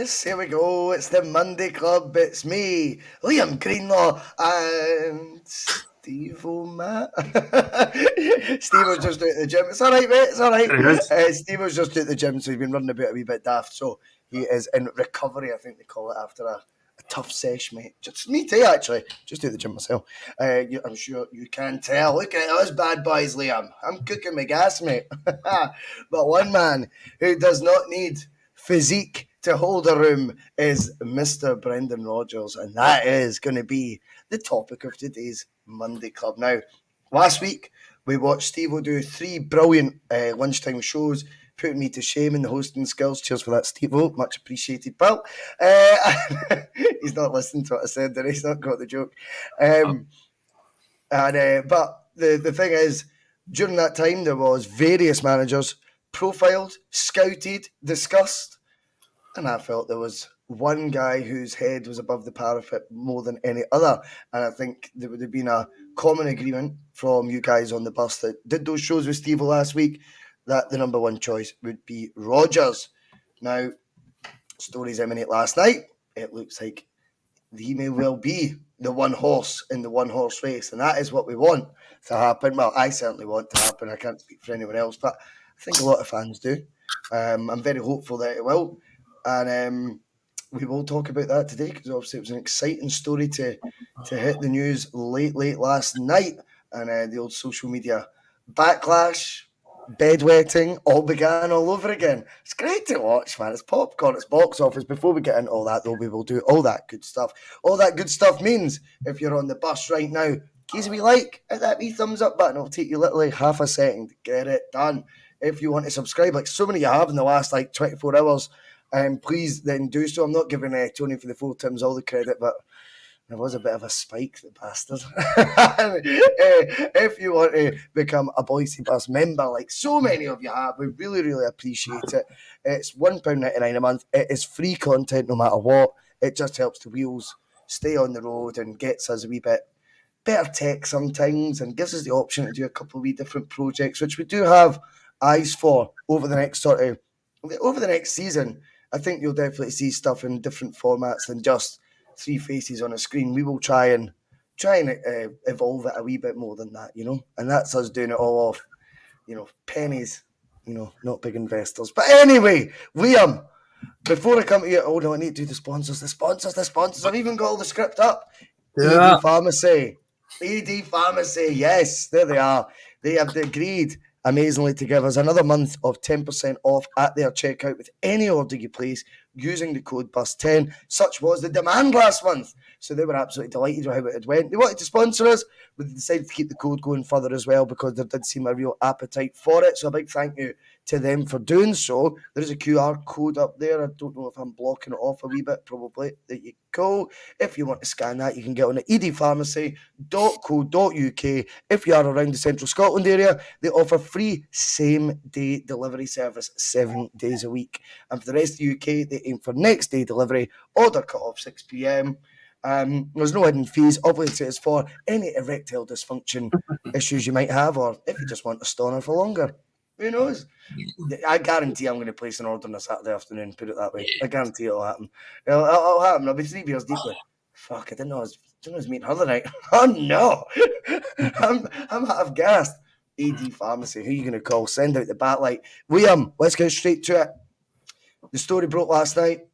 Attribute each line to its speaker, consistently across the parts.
Speaker 1: Yes, here we go. It's the Monday Club. It's me, Liam Greenlaw, and Steve O'Matt. Steve was just out at the gym. It's all right, mate. It's all right. Steve was just at the gym, so he's been running about a wee bit daft. So he is in recovery, I think they call it, after a tough sesh, mate. Just me too, actually. Just at the gym myself. I'm sure you can tell. Look at us bad boys, Liam. I'm cooking my gas, mate. But one man who does not need physique to hold a room is Mr. Brendan Rodgers, and that is going to be the topic of today's Monday Club. Now, last week we watched Steve-O do 3 brilliant lunchtime shows, putting me to shame in the hosting skills. Cheers for that, Steve-O. Much appreciated, pal. He's not listening to what I said there. He's not got the joke. But the thing is, during that time, there was various managers profiled, scouted, discussed, and I felt there was one guy whose head was above the parapet more than any other. And I think there would have been a common agreement from you guys on the bus that did those shows with Steve last week that the number one choice would be Rodgers. Now, stories emanate last night. It looks like he may well be the one horse in the one horse race, and that is what we want to happen. Well, I certainly want to happen. I can't speak for anyone else, but I think a lot of fans do. I'm very hopeful that it will, and we will talk about that today because obviously it was an exciting story to hit the news late last night, and the old social media backlash, bedwetting, all began all over again. It's great to watch, man. It's popcorn, it's box office. Before we get into all that, though, we will do all that good stuff. All that good stuff means if you're on the bus right now, keys we like, hit that wee thumbs up button. It'll take you literally half a second to get it done. If you want to subscribe, like so many you have in the last 24 hours, please then do so. I'm not giving Tony for the 4 Tims all the credit, but there was a bit of a spike, the bastard. If you want to become a Bhoycie Bus member, like so many of you have, we really, really appreciate it. It's £1.99 a month. It is free content no matter what. It just helps the wheels stay on the road and gets us a wee bit better tech sometimes and gives us the option to do a couple of wee different projects, which we do have eyes for over the next season. I think you'll definitely see stuff in different formats than just 3 faces on a screen. We will try and evolve it a wee bit more than that, and that's us doing it all off, pennies, not big investors. But anyway, Liam, before I come to you, I need to do the sponsors. I've even got all the script up.
Speaker 2: Yeah.
Speaker 1: ED Pharmacy, yes, there they are. They have agreed amazingly to give us another month of 10% off at their checkout with any order you place using the code BUS10. Such was the demand last month. So they were absolutely delighted with how it went. They wanted to sponsor us, but they decided to keep the code going further as well because there did seem a real appetite for it. So a big thank you to them for doing so. There is a QR code up there. I don't know if I'm blocking it off a wee bit. Probably. There you go. If you want to scan that, you can get on at edpharmacy.co.uk. If you are around the central Scotland area, they offer free same-day delivery service 7 days a week. And for the rest of the UK, they aim for next day delivery, order cut off 6 p.m. There's no hidden fees. Obviously, it's for any erectile dysfunction issues you might have, or if you just want a stoner for longer. Who knows? I guarantee I'm going to place an order on a Saturday afternoon, put it that way. I guarantee it'll happen. It'll happen. I'll be 3 beers deep. Fuck, I didn't know I was meeting her the night. Oh, no. I'm half gassed. ED Pharmacy, who are you going to call? Send out the batlight. Liam, let's get straight to it. The story broke last night.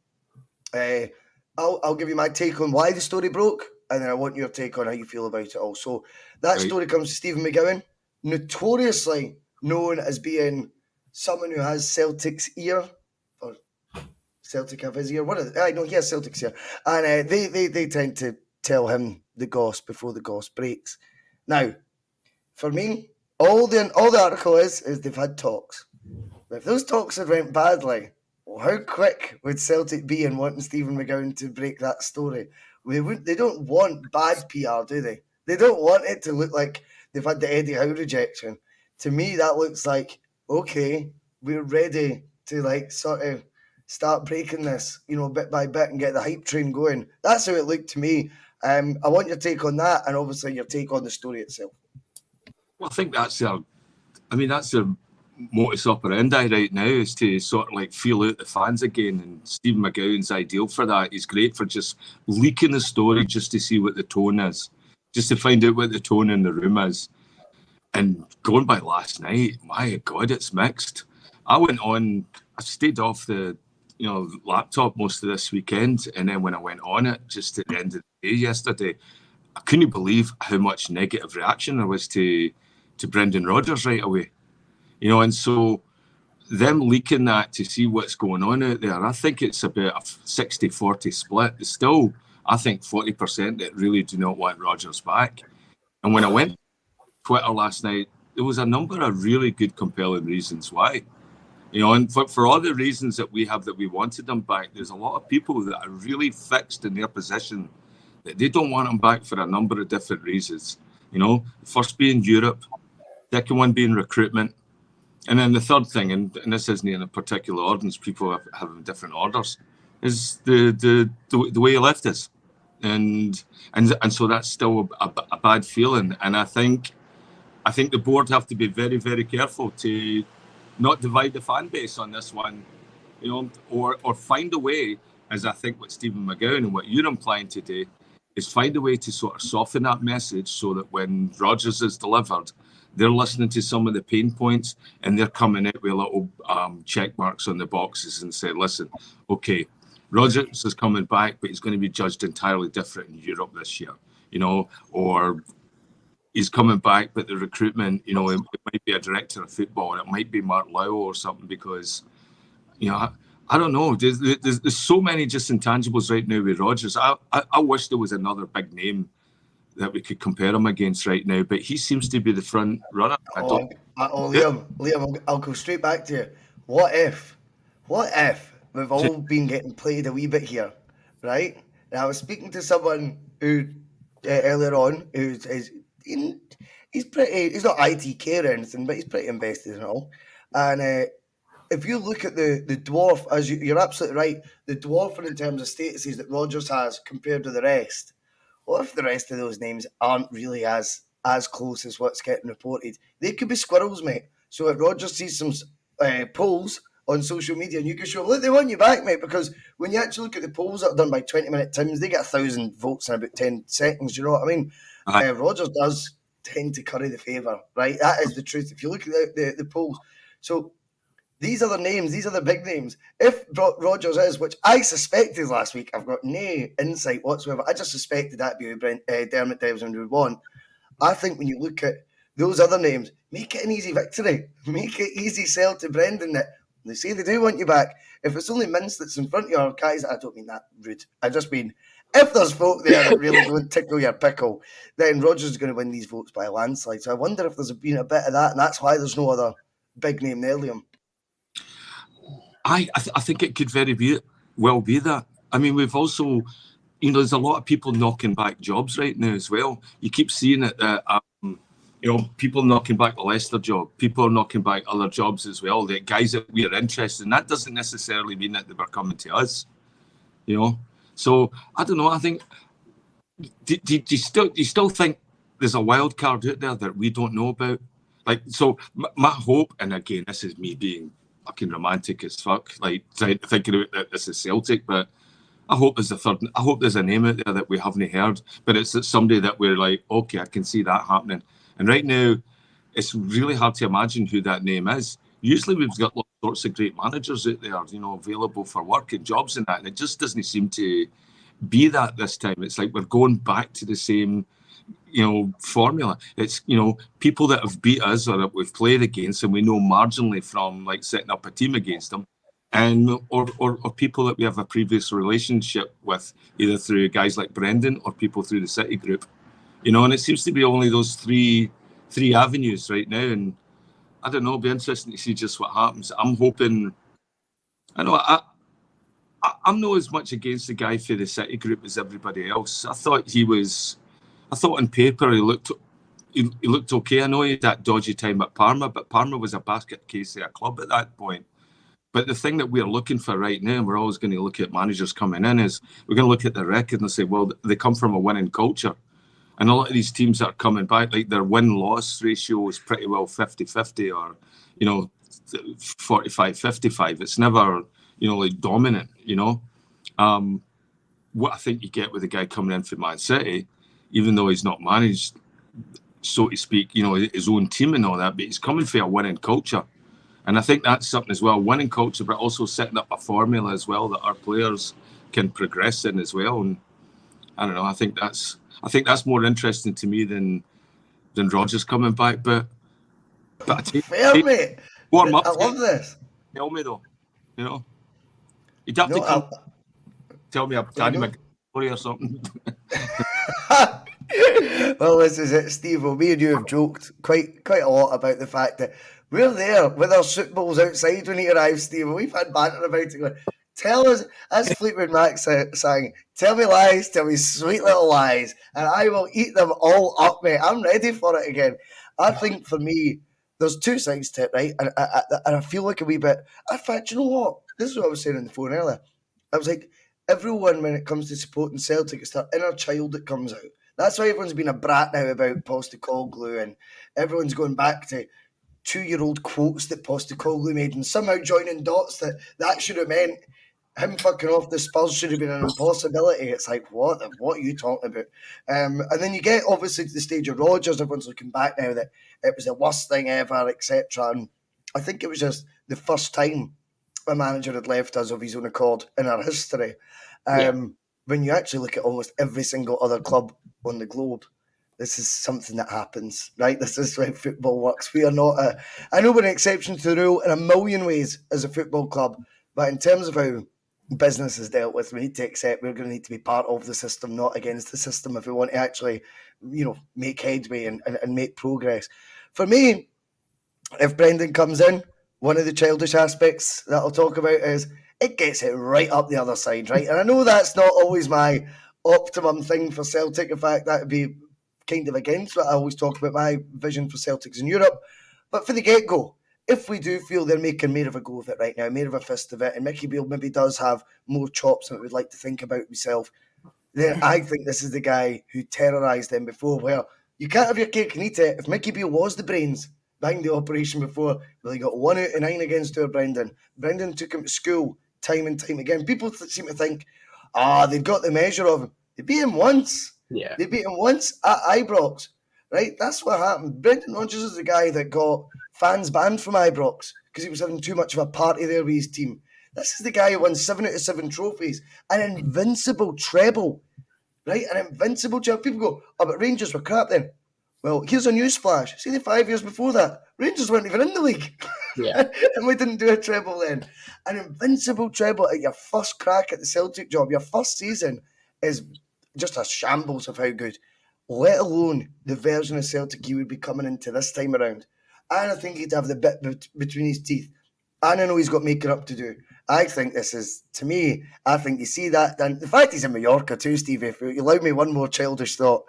Speaker 1: I'll give you my take on why the story broke, and then I want your take on how you feel about it also. That story comes to Stephen McGowan, notoriously known as being someone who has Celtic's ear, or Celtic have his ear. I know he has Celtic's ear, and they tend to tell him the goss before the goss breaks. Now, for me, all the article is they've had talks. But if those talks had went badly, well, how quick would Celtic be in wanting Stephen McGowan to break that story? They don't want bad PR, do they? They don't want it to look like they've had the Eddie Howe rejection. To me, that looks like, okay, we're ready to sort of start breaking this, bit by bit and get the hype train going. That's how it looked to me. I want your take on that, and obviously your take on the story itself.
Speaker 2: Well, I think that's a modus operandi right now is to sort of like feel out the fans again, and Stephen McGowan's ideal for that. He's great for just leaking the story just to see what the tone is, just to find out what the tone in the room is. And going by last night, my God, it's mixed. I stayed off the laptop most of this weekend, and then when I went on it just at the end of the day yesterday, I couldn't believe how much negative reaction there was to Brendan Rodgers right away. And so them leaking that to see what's going on out there, I think it's about a 60-40 split. It's still, I think, 40% that really do not want Rodgers back. And when I went to Twitter last night, there was a number of really good, compelling reasons why. And for all the reasons that we have that we wanted them back, there's a lot of people that are really fixed in their position that they don't want him back for a number of different reasons. First being Europe, second one being recruitment, and then the third thing, and this isn't in a particular order, people have different orders, is the way he left us, and so that's still a bad feeling. And I think the board have to be very, very careful to not divide the fan base on this one, or find a way, as I think what Stephen McGowan and what you're implying today, is find a way to sort of soften that message so that when Rodgers is delivered, they're listening to some of the pain points and they're coming out with little check marks on the boxes and say, listen, okay, Rodgers is coming back, but he's going to be judged entirely different in Europe this year, or he's coming back, but the recruitment, it might be a director of football and it might be Mark Lowell or something, because, I don't know. There's so many just intangibles right now with Rodgers. I wish there was another big name that we could compare him against right now, but he seems to be the front runner.
Speaker 1: Liam, I'll go straight back to you. What if we've all been getting played a wee bit here, right? And I was speaking to someone who earlier on he's not ITK or anything, but he's pretty invested and all. And if you look at the dwarf, as you're absolutely right, the dwarfing in terms of statuses that Rodgers has compared to the rest. What if the rest of those names aren't really as close as what's getting reported? They could be squirrels, mate. So if Rodgers sees some polls on social media and you can show, look, they want you back, mate, because when you actually look at the polls that are done by 20-minute Tims, they get 1,000 votes in about 10 seconds. You know what I mean? Rodgers does tend to curry the favour, right? That is the truth. If you look at the polls. So these are the names. These are the big names. If Rodgers is, which I suspected last week, I've got no insight whatsoever. I just suspected that'd be who Dermot Devlin would want. I think when you look at those other names, make it an easy victory. Make it easy sell to Brendan that they say they do want you back. If it's only Mince that's in front of you, or guys, I don't mean that rude. I just mean, if there's folk there that really don't tickle your pickle, then Rodgers is going to win these votes by a landslide. So I wonder if there's been a bit of that, and that's why there's no other big name there, Liam.
Speaker 2: I think it could very well be that. I mean, we've also, there's a lot of people knocking back jobs right now as well. You keep seeing it that, people knocking back the Leicester job. People are knocking back other jobs as well. The guys that we are interested in, that doesn't necessarily mean that they were coming to us, So, I don't know. I think, do you still think there's a wild card out there that we don't know about? Like, so my hope, and again, this is me being fucking romantic as fuck, like thinking about that this is Celtic, but I hope there's a name out there that we haven't heard, but it's somebody that we're like, okay, I can see that happening. And right now, it's really hard to imagine who that name is. Usually we've got all sorts of great managers out there, available for work and jobs and that, and it just doesn't seem to be that this time. It's like we're going back to the same formula. It's, people that have beat us or that we've played against and we know marginally from like setting up a team against them, and or people that we have a previous relationship with, either through guys like Brendan or people through the City group, and it seems to be only those three avenues right now. And I don't know, it'll be interesting to see just what happens. I'm hoping, I'm not as much against the guy for the City group as everybody else. I thought on paper he looked okay. I know he had that dodgy time at Parma, but Parma was a basket case of a club at that point. But the thing that we're looking for right now, and we're always going to look at managers coming in, is we're going to look at their record and say, well, they come from a winning culture. And a lot of these teams that are coming back, like their win-loss ratio is pretty well 50-50 or, 45, 55. It's never, like dominant, What I think you get with a guy coming in from Man City, even though he's not managed, so to speak, his own team and all that, but he's coming for a winning culture. And I think that's something as well, winning culture, but also setting up a formula as well that our players can progress in as well. And I don't know, I think that's more interesting to me than Rodgers coming back. But
Speaker 1: fair, mate.
Speaker 2: Warm up.
Speaker 1: I love this.
Speaker 2: Tell me though, you'd have to come tell me a Danny McGory or something.
Speaker 1: Well, this is it, Steve. Well, me and you have joked quite a lot about the fact that we're there with our suit balls outside when he arrives, Steve. We've had banter about it. Going, tell us, as Fleetwood Mac sang, tell me lies, tell me sweet little lies, and I will eat them all up, mate. I'm ready for it again. I think for me, there's two sides to it, right? And I feel like a wee bit. In fact, you know what? This is what I was saying on the phone earlier. I was like, everyone, when it comes to supporting Celtic, it's their inner child that comes out. That's why everyone's been a brat now about Postecoglou, and everyone's going back to 2-year-old quotes that Postecoglou made and somehow joining dots that should have meant him fucking off the Spurs should have been an impossibility. It's like, what are you talking about? And then you get obviously to the stage of Rodgers. Everyone's looking back now that it was the worst thing ever, etc. And I think it was just the first time a manager had left us of his own accord in our history. When you actually look at almost every single other club on the globe, this is something that happens, right? This is how football works. We are not I know we're an exception to the rule in a million ways as a football club, but in terms of how business is dealt with, we need to accept we're going to need to be part of the system, not against the system, if we want to actually, make headway and make progress. For me, if Brendan comes in, one of the childish aspects that I'll talk about is it gets it right up the other side, right? And I know that's not always my optimum thing for Celtic. In fact, that would be kind of against what I always talk about my vision for Celtics in Europe. But for the get-go, if we do feel they're making more of a go of it right now, more of a fist of it, and Mickey Beale maybe does have more chops than we'd like to think about himself, then I think this is the guy who terrorised them before, where you can't have your cake and eat it. If Mickey Beale was the brains behind the operation before, well, he got 1 out of 9 against our Brendan. Brendan took him to school time and time again. People seem to think, they've got the measure of him. They beat him once.
Speaker 3: Yeah.
Speaker 1: They beat him once at Ibrox, right? That's what happened. Brendan Rodgers is the guy that got fans banned from Ibrox because he was having too much of a party there with his team. This is the guy who won 7 out of 7 trophies, an invincible treble, right? An invincible treble. People go, but Rangers were crap then. Well, here's a newsflash. See, the 5 years before that, Rangers weren't even in the league.
Speaker 3: Yeah.
Speaker 1: And we didn't do a treble then. An invincible treble at your first crack at the Celtic job, your first season, is just a shambles of how good, let alone the version of Celtic he would be coming into this time around. And I think he'd have the bit between his teeth. And I know he's got making up to do. I think this is, to me, I think you see that. And the fact he's in Mallorca too, Steve, if you allow me one more childish thought,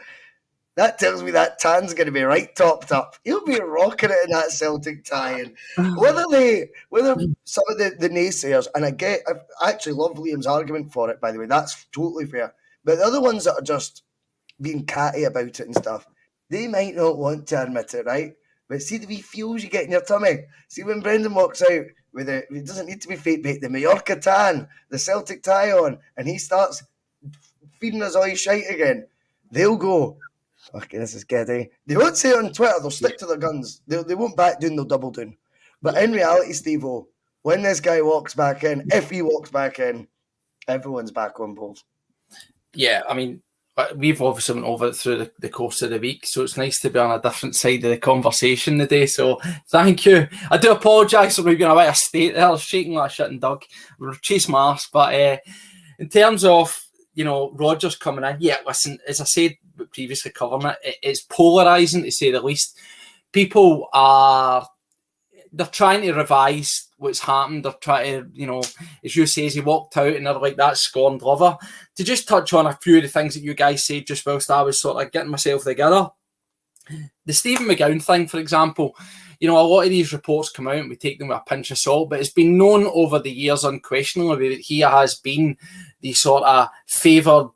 Speaker 1: that tells me that tan's going to be right topped up. He'll be rocking it in that Celtic tie. And whether some of the naysayers, and I actually love Liam's argument for it, by the way, that's totally fair. But the other ones that are just being catty about it and stuff, they might not want to admit it, right? But see the wee feels you get in your tummy. See when Brendan walks out with it doesn't need to be fake bait, the Mallorca tan, the Celtic tie on, and he starts feeding us all his shite again, they'll go, okay, this is giddy. They won't say it on Twitter, they'll stick to their guns. They won't back down, they'll double down. But in reality, Steve-O, when this guy walks back in, if he walks back in, everyone's back on board.
Speaker 3: Yeah, I mean, we've obviously went over it through the course of the week, so it's nice to be on a different side of the conversation today. So thank you. I do apologise for being a bit of state there, shaking like shit and Doug. We're chasing my arse. But in terms of, Rodgers coming in, yeah, listen, as I said previously covering it, it's polarising to say the least. People they're trying to revise what's happened. They're trying to, as you say, as he walked out and they're like, that's scorned lover. To just touch on a few of the things that you guys said just whilst I was sort of getting myself together. The Stephen McGowan thing, for example, a lot of these reports come out and we take them with a pinch of salt, but it's been known over the years unquestionably that he has been the sort of favoured,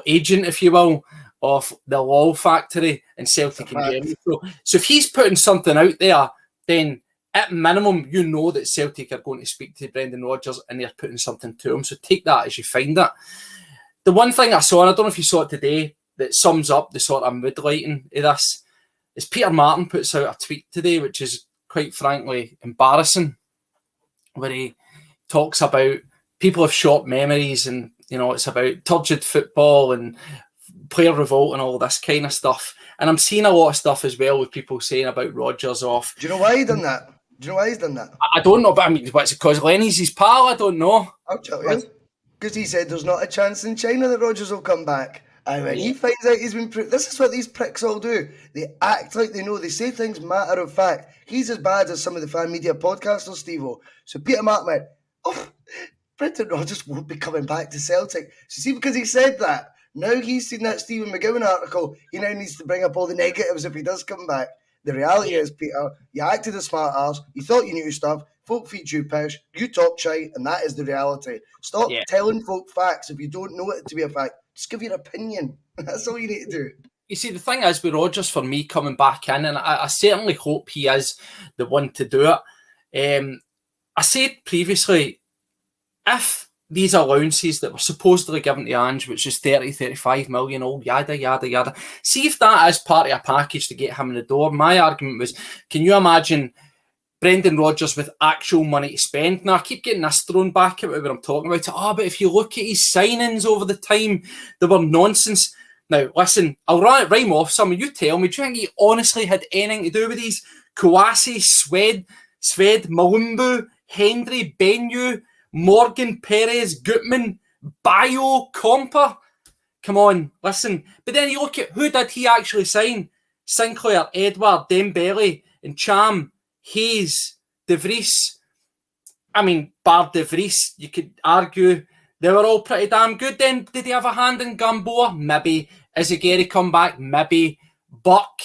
Speaker 3: agent, if you will, of the Law Factory and Celtic in general. So if he's putting something out there, then at minimum, you know that Celtic are going to speak to Brendan Rodgers and they're putting something to him. So take that as you find it. The one thing I saw, and I don't know if you saw it today, that sums up the sort of mood lighting of this, is Peter Martin puts out a tweet today, which is quite frankly embarrassing, where he talks about people have short memories and, you know, it's about turgid football and player revolt and all this kind of stuff. And I'm seeing a lot of stuff as well with people saying about Rodgers off.
Speaker 1: Do you know why he done that? Do you know why he's done that?
Speaker 3: I don't know, but I mean, what's it because Lenny's his pal? I don't know.
Speaker 1: I'll tell you. Because he said there's not a chance in China that Rodgers will come back. And when he finds out he's been... This is what these pricks all do. They act like they know. They say things matter of fact. He's as bad as some of the fan media podcasters, Steve-O. So Peter Martin went, oh, Brendan Rodgers won't be coming back to Celtic. So see, because he said that, now he's seen that Stephen McGowan article, he now needs to bring up all the negatives if he does come back. The reality is, Peter, you acted a smart arse, you thought you knew stuff, folk feed you pish, you talk shite, and that is the reality. Stop telling folk facts if you don't know it to be a fact. Just give your opinion. That's all you need to do.
Speaker 3: You see, the thing is with Rodgers, for me, coming back in, and I certainly hope he is the one to do it. I said previously, if these allowances that were supposedly given to Ange, which is 30, 35 million, all yada, yada, yada. See if that is part of a package to get him in the door. My argument was, can you imagine Brendan Rodgers with actual money to spend? Now, I keep getting this thrown back at me when I'm talking about it. Oh, but if you look at his signings over the time, they were nonsense. Now, listen, I'll rhyme off some of you. Tell me, do you think he honestly had anything to do with these? Kouassi, Sved, Malumbu, Hendry, Benyu, Morgan, Perez, Gutman, Bayo, Comper. Come on, listen. But then you look at who did he actually sign? Sinclair, Edward, Dembele, and Cham, Hayes, De Vries. I mean, bar De Vries, you could argue they were all pretty damn good. Then did he have a hand in Gamboa? Maybe. Is it Gary come back? Maybe. Buck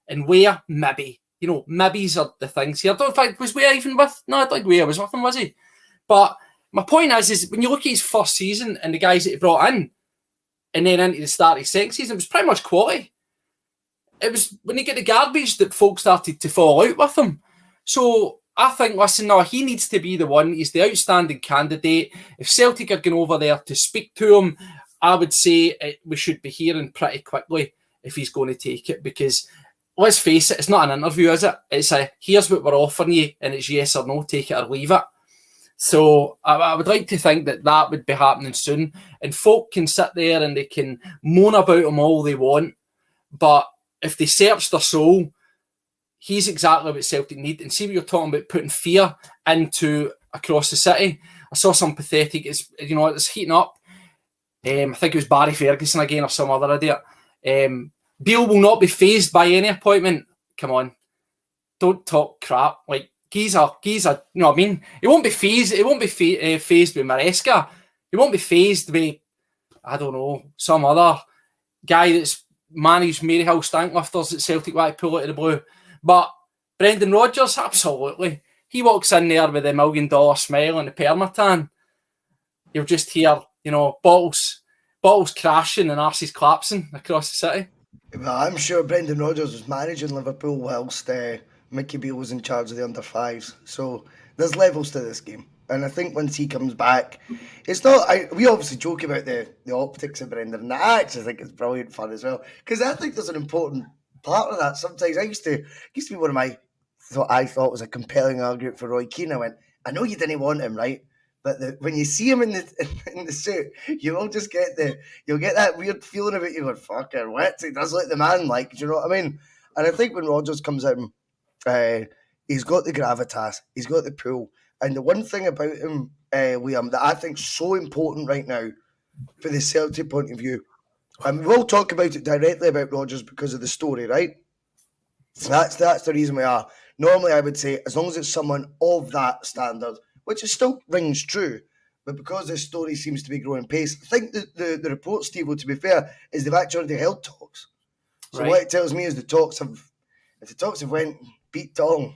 Speaker 3: and Weir? Maybe. You know, maybes are the things here. I don't think, was Weir even with? No, I don't think Weir was with him, was he? But my point is when you look at his first season and the guys that he brought in, and then into the start of his second season, it was pretty much quality. It was when he get the garbage that folks started to fall out with him. So I think, listen, no, he needs to be the one. He's the outstanding candidate. If Celtic are going over there to speak to him, I would say we should be hearing pretty quickly if he's going to take it, because let's face it, it's not an interview, is it? It's a, here's what we're offering you, and it's yes or no, take it or leave it. So I would like to think that would be happening soon. And folk can sit there and they can moan about him all they want. But if they search their soul, he's exactly what Celtic need. And see what you're talking about, putting fear into across the city. I saw some pathetic, it's heating up. I think it was Barry Ferguson again or some other idiot. Beale will not be fazed by any appointment. Come on. Don't talk crap. Like, Giza, you know what I mean? He won't be fazed. He won't be fazed with Maresca. He won't be fazed with, I don't know, some other guy that's managed Maryhill Stanklifters at Celtic want to pull out of the blue. But Brendan Rodgers, absolutely. He walks in there with a $1 million smile and a permatan. You'll just hear, bottles crashing and arses collapsing across the city.
Speaker 1: Well, I'm sure Brendan Rodgers was managing Liverpool whilst Mickey Beale was in charge of the under-5s. So there's levels to this game. And I think once he comes back, it's not... we obviously joke about the optics of Brendan, and I actually think it's brilliant fun as well. Because I think there's an important part of that. Sometimes I used to be one of my... I thought was a compelling argument for Roy Keane. I went, I know you didn't want him, right? But when you see him in the suit, you will just you'll get that weird feeling about you going, fucking what? He does like the man, do you know what I mean? And I think when Rodgers comes in, he's got the gravitas, he's got the pull. And the one thing about him, Liam, that I think is so important right now for the Celtic point of view, and we'll talk about it directly about Rodgers because of the story, right? That's the reason we are. Normally I would say, as long as it's someone of that standard, which is still rings true, but because this story seems to be growing pace, I think the report, Steve, to be fair, is they've actually already held talks. So right. What it tells me is if the talks have went beat Dong,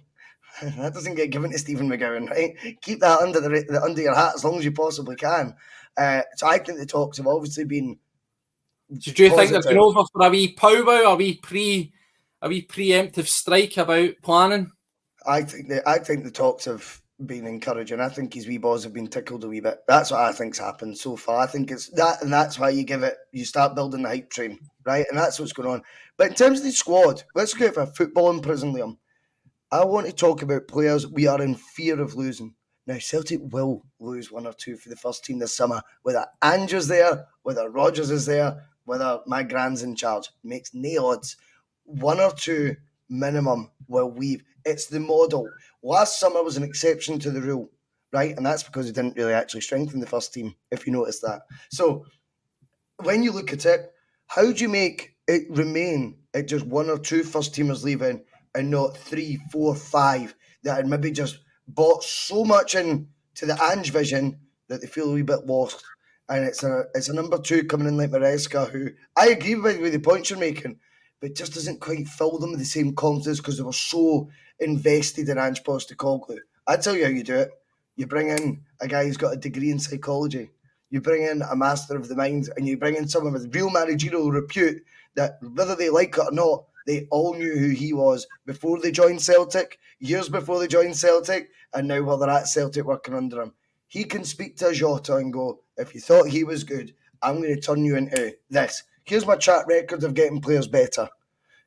Speaker 1: that doesn't get given to Stephen McGowan, right? Keep that under your hat as long as you possibly can. So I think the talks have obviously been.
Speaker 3: So do you think they've been over for a wee powwow, a wee preemptive strike about planning?
Speaker 1: I think the talks have been encouraging. I think his wee balls have been tickled a wee bit. That's what I think's happened so far. I think it's that, and that's why you start building the hype train, right? And that's what's going on. But in terms of the squad, let's go for football in prison, Liam. I want to talk about players we are in fear of losing. Now, Celtic will lose one or two for the first team this summer, whether Andrew's there, whether Rodgers is there, whether my grand's in charge. Makes no odds. One or two minimum will leave. It's the model. Last summer was an exception to the rule, right? And that's because he didn't really actually strengthen the first team, if you notice that. So when you look at it, how do you make it remain at just one or two first teamers leaving and not 3, 4, 5 that had maybe just bought so much into the Ange vision that they feel a wee bit lost? And it's a number 2 coming in like Maresca, who I agree with the points you're making, but just doesn't quite fill them with the same confidence because they were so invested in Ange Postecoglou. I tell you how you do it. You bring in a guy who's got a degree in psychology. You bring in a master of the mind, and you bring in someone with real managerial repute that, whether they like it or not, they all knew who he was before they joined Celtic, years before they joined Celtic, and now while they're at Celtic working under him. He can speak to a Jota and go, if you thought he was good, I'm going to turn you into this. Here's my track record of getting players better.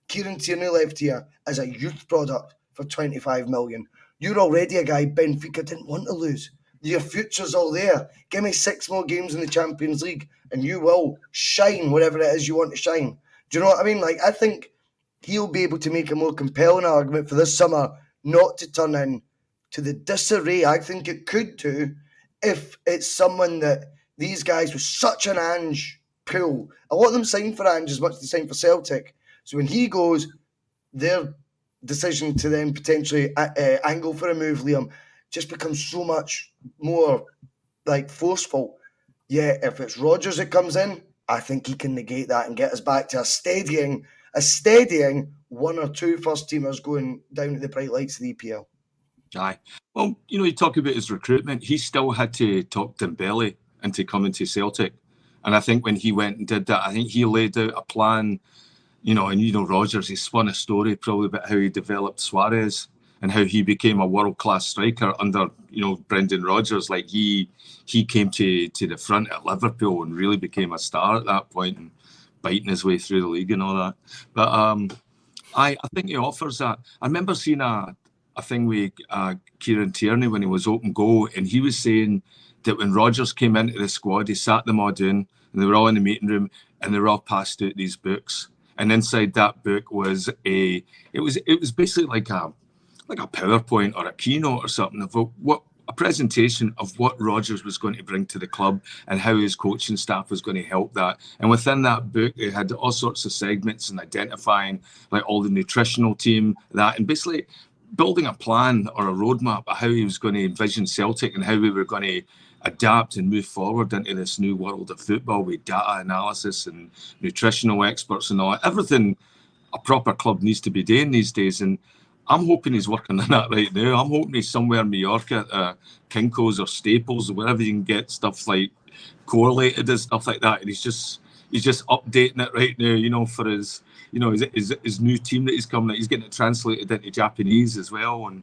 Speaker 1: Kieran Tierney left here as a youth product for 25 million. You're already a guy Benfica didn't want to lose. Your future's all there. Give me 6 more games in the Champions League and you will shine whatever it is you want to shine. Do you know what I mean? Like, I think he'll be able to make a more compelling argument for this summer not to turn in to the disarray I think it could do if it's someone that these guys with such an Ange pull. A lot of them signed for Ange as much as they signed for Celtic. So when he goes, their decision to then potentially angle for a move, Liam, just becomes so much more like forceful. Yeah, if it's Rodgers that comes in, I think he can negate that and get us back to a steadying 1 or 2 first teamers going down to the bright lights of the EPL.
Speaker 2: Aye. Well, you talk about his recruitment. He still had to talk Dembele into coming to Celtic. And I think when he went and did that, I think he laid out a plan, and Rodgers, he spun a story probably about how he developed Suarez and how he became a world-class striker under, Brendan Rodgers. Like he came to the front at Liverpool and really became a star at that point and biting his way through the league and all that. But I think he offers that. I remember seeing a thing with Kieran Tierney when he was open goal, and he was saying that when Rodgers came into the squad, he sat them all down and they were all in the meeting room and they were all passed out these books. And inside that book was it was basically like a PowerPoint or a keynote or something of a presentation of what Rodgers was going to bring to the club and how his coaching staff was going to help that. And within that book, they had all sorts of segments and identifying like all the nutritional team, and basically building a plan or a roadmap of how he was going to envision Celtic and how we were going to adapt and move forward into this new world of football with data analysis and nutritional experts and all that. Everything a proper club needs to be doing these days. And I'm hoping he's working on that right now. I'm hoping he's somewhere in Mallorca at Kinko's or Staples or wherever you can get stuff like correlated and stuff like that. And he's just updating it right now, for his his new team that he's coming. He's getting it translated into Japanese as well. And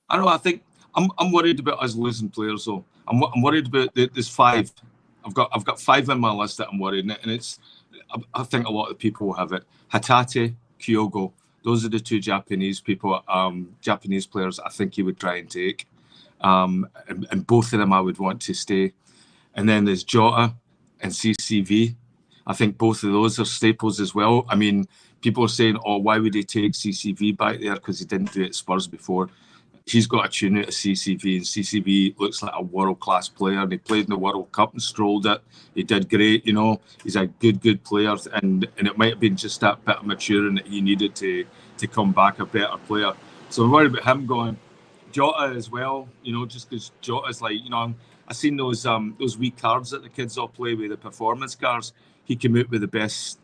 Speaker 2: I don't know. I think I'm worried about us losing players though. I'm worried about there's 5. I've got 5 in my list that I'm worried, and it's. I think a lot of people will have it. Hatate, Kyogo. Those are the 2 Japanese players I think he would try and take. And both of them I would want to stay. And then there's Jota and CCV. I think both of those are staples as well. I mean, people are saying, why would he take CCV back there? Because he didn't do it at Spurs before. He's got a tune out of CCV, and CCV looks like a world-class player. And he played in the World Cup and strolled it. He did great, He's a good player, and it might have been just that bit of maturing that he needed to come back a better player. So I'm worried about him going. Jota as well, just because Jota's like, I've seen those wee cards that the kids all play with, the performance cards. He came out with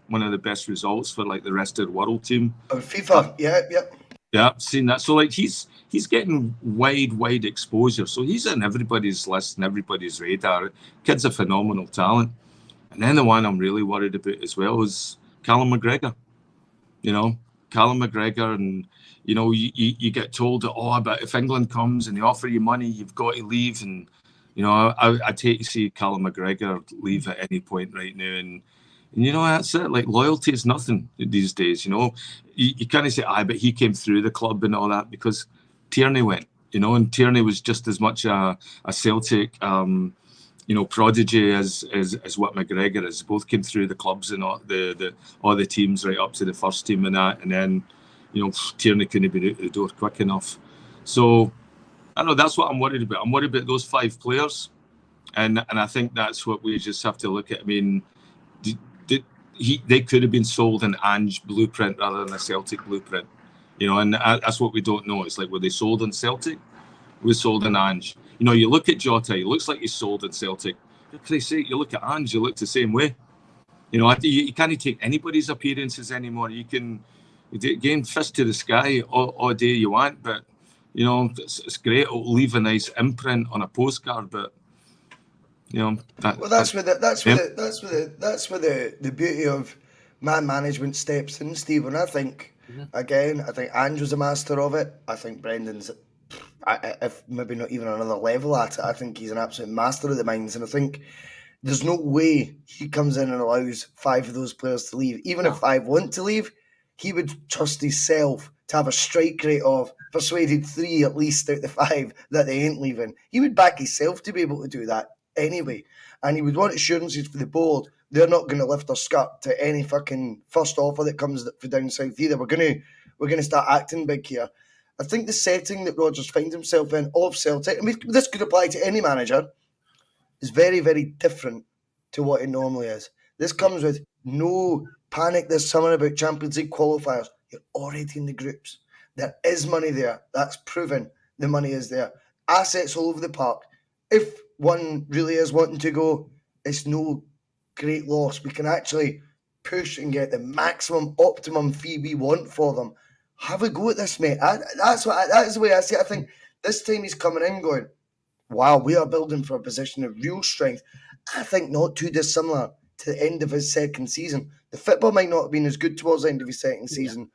Speaker 2: one of the best results for like the rest of the world team.
Speaker 1: FIFA, yeah.
Speaker 2: Yeah, seen that. So like he's getting wide exposure. So he's in everybody's list and everybody's radar. Kid's a phenomenal talent. And then the one I'm really worried about as well is Callum McGregor. Callum McGregor, and you get told that, but if England comes and they offer you money, you've got to leave. And I'd hate to see Callum McGregor leave at any point right now. And that's it. Like, loyalty is nothing these days. You can't say, but he came through the club and all that, because Tierney went. And Tierney was just as much a Celtic prodigy as what McGregor is. Both came through the clubs and all the teams right up to the first team and that, and then Tierney couldn't be out the door quick enough. So I know that's what I'm worried about. I'm worried about those 5 players, and I think that's what we just have to look at. I mean, they could have been sold an Ange blueprint rather than a Celtic blueprint, and that's what we don't know. It's like, were they sold in Celtic? We sold in Ange. You look at Jota, he looks like he's sold in Celtic. For Christ's sake, you look at Ange, he looks the same way. You can't take anybody's appearances anymore. You can gain fist to the sky all day you want, but it's great. It'll leave a nice imprint on a postcard, but
Speaker 1: that's where the beauty of man management steps in, Stephen. I think Ange was a master of it. I think Brendan's, if maybe not even another level at it, I think he's an absolute master of the minds, and I think there's no way he comes in and allows 5 of those players to leave. Even if 5 want to leave, he would trust himself to have a strike rate of persuaded 3 at least out the 5 that they ain't leaving. He would back himself to be able to do that anyway. And he would want assurances for the board. They're not going to lift their skirt to any fucking first offer that comes from down south either. We're going to start acting big here. I think the setting that Rodgers finds himself in of Celtic, I mean, this could apply to any manager, is very, very different to what it normally is. This comes with no panic this summer about Champions League qualifiers. You're already in the groups. There is money there. That's proven. The money is there. Assets all over the park. If one really is wanting to go, it's no great loss. We can actually push and get the maximum, optimum fee we want for them. Have a go at this, mate. That's the way I see it. I think this time he's coming in going, wow, we are building for a position of real strength. I think not too dissimilar to the end of his second season. The football might not have been as good towards the end of his second season,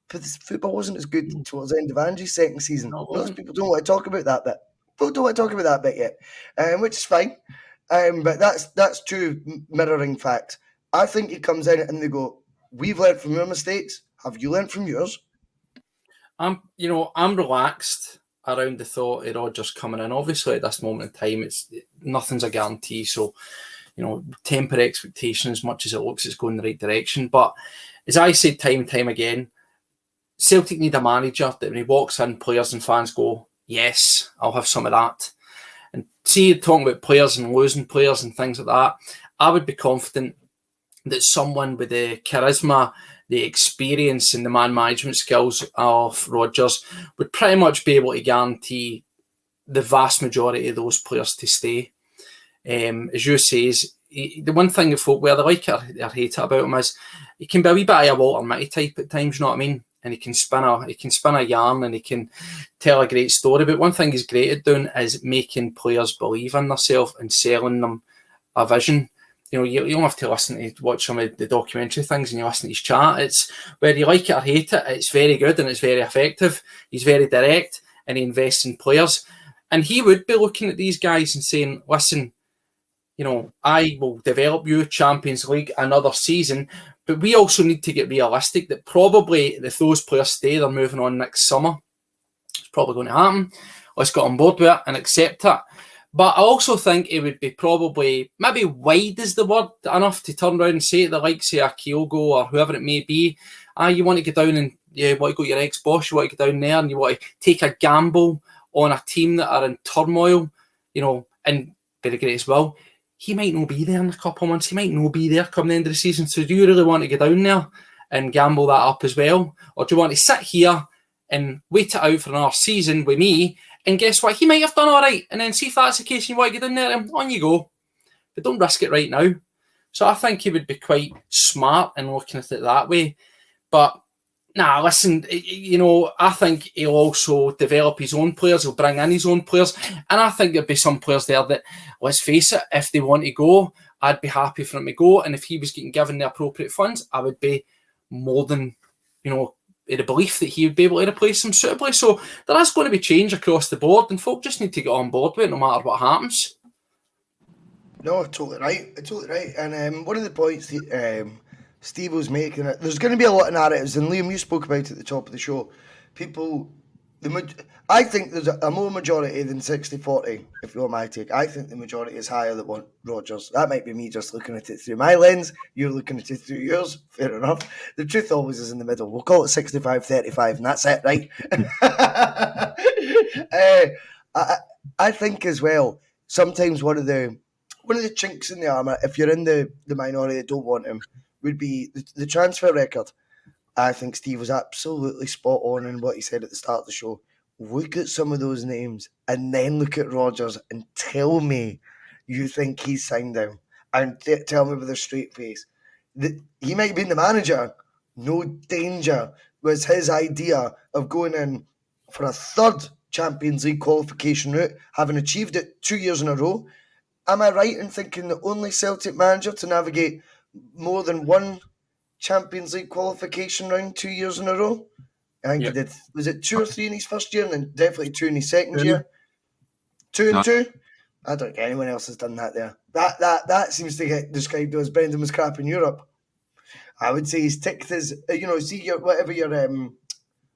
Speaker 1: but the football wasn't as good towards the end of Angie's second season. Most people don't want to talk about that bit. People don't want to talk about that bit yet, which is fine. But that's true mirroring facts. I think he comes in and they go, we've learned from your mistakes. Have you learned from yours? I'm
Speaker 3: relaxed around the thought of Rodgers coming in. Obviously, at this moment in time, nothing's a guarantee. So, temper expectation as much as it looks it's going in the right direction. But as I said time and time again, Celtic need a manager that when he walks in, players and fans go, yes, I'll have some of that. And see, talking about players and losing players and things like that, I would be confident that someone with the charisma, the experience and the man management skills of Rodgers would pretty much be able to guarantee the vast majority of those players to stay. As you say, the one thing that folk, whether they like it or hate it about him, is he can be a wee bit of a Walter Mitty type at times, you know what I mean? And he can spin a yarn and he can tell a great story. But one thing he's great at doing is making players believe in themselves and selling them a vision. You don't have to watch some of the documentary things and you listen to his chat. It's whether you like it or hate it, it's very good and it's very effective. He's very direct and he invests in players. And he would be looking at these guys and saying, listen, I will develop you Champions League another season, but we also need to get realistic that probably if those players stay, they're moving on next summer. It's probably going to happen. Let's get on board with it and accept it. But I also think it would be probably, maybe wide is the word, enough to turn around and say to the likes of a Kyogo or whoever it may be, you want to get down and you want to go to your ex-boss, you want to get down there and you want to take a gamble on a team that are in turmoil, and very great as well. He might not be there in a couple of months. He might not be there come the end of the season. So do you really want to get down there and gamble that up as well? Or do you want to sit here and wait it out for another season with me? And guess what? He might have done all right. And then see if that's the case and you want to get in there, and on you go. But don't risk it right now. So I think he would be quite smart in looking at it that way. But, listen, I think he'll also develop his own players. He'll bring in his own players. And I think there'll be some players there that, let's face it, if they want to go, I'd be happy for him to go. And if he was getting given the appropriate funds, I would be more than, the belief that he would be able to replace him suitably. So there is going to be change across the board, and folk just need to get on board with it no matter what happens.
Speaker 1: No, totally right. And one of the points that Steve was making, there's going to be a lot of narratives, and Liam, you spoke about it at the top of the show. I think there's a more majority than 60-40, if you want my take. I think the majority is higher that want Rodgers. That might be me just looking at it through my lens. You're looking at it through yours. Fair enough. The truth always is in the middle. We'll call it 65-35, and that's it, right? I think as well, sometimes one of the chinks in the armour, if you're in the minority that don't want him, would be the transfer record. I think Steve was absolutely spot on in what he said at the start of the show. Look at some of those names and then look at Rodgers and tell me you think he's signed him. And tell me with a straight face that he might be the manager. No danger was his idea of going in for a third Champions League qualification route, having achieved it 2 years in a row. Am I right in thinking the only Celtic manager to navigate more than one Champions League qualification round 2 years in a row? I think he did. Was it 2 or 3 in his first year, and then definitely 2 in his second year? 2 and 2? I don't think anyone else has done that there. That seems to get described as Brendan was crap in Europe. I would say he's ticked his, see your whatever your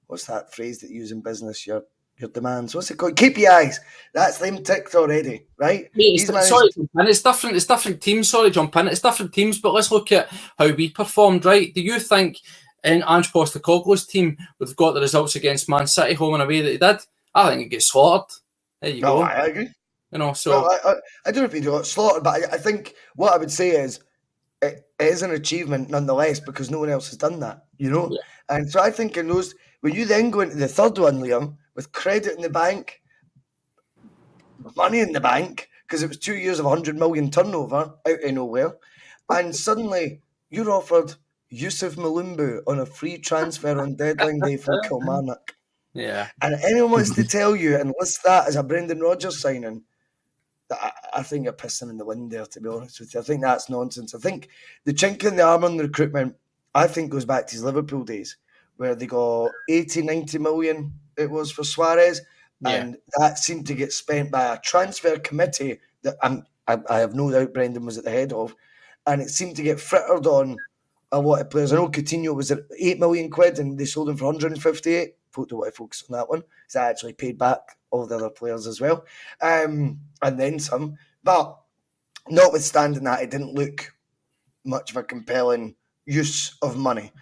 Speaker 1: what's that phrase that you use in business? Your demands. What's it called? KPIs. That's them ticked already, right?
Speaker 3: It's different teams. Sorry, jump in. It's different teams, but let's look at how we performed, right? Do you think in Ange Postecoglou's team we've got the results against Man City home and away that he did? I think it gets slaughtered. There you go.
Speaker 1: I agree.
Speaker 3: So
Speaker 1: no, I don't know if he got slaughtered, but I think what I would say is it is an achievement nonetheless because no one else has done that, Yeah. And so I think in those, when you then go into the third one, Liam, with credit in the bank, money in the bank, because it was 2 years of 100 million turnover out of nowhere, and suddenly you're offered Yusuf Malumbu on a free transfer on deadline day from Kilmarnock.
Speaker 3: Yeah.
Speaker 1: And anyone wants to tell you and list that as a Brendan Rodgers signing, I think you're pissing in the wind there, to be honest with you. I think that's nonsense. I think the chink in the armour in the recruitment, I think goes back to his Liverpool days, where they got 80, 90 million it was for Suarez, and that seemed to get spent by a transfer committee that I have no doubt Brendan was at the head of, and it seemed to get frittered on a lot of players. I know Coutinho was at 8 million quid and they sold him for 158. Folk don't want to focus on that one because I actually paid back all the other players as well, and then some. But notwithstanding that, it didn't look much of a compelling use of money.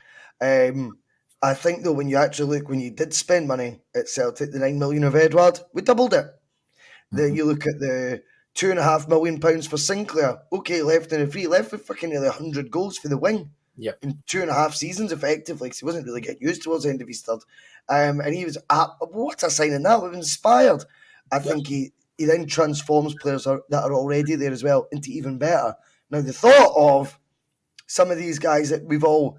Speaker 1: I think, though, when you actually look, when you did spend money at Celtic, the 9 million of Edward, we doubled it. Then you look at the £2.5 million for Sinclair. Okay, left in a free, left with fucking nearly 100 goals for the wing.
Speaker 3: Yep.
Speaker 1: In 2.5 seasons, effectively, because he wasn't really getting used towards the end of his third. And he was, what a signing that, we've inspired. I think he then transforms players that are already there as well into even better. Now, the thought of some of these guys that we've all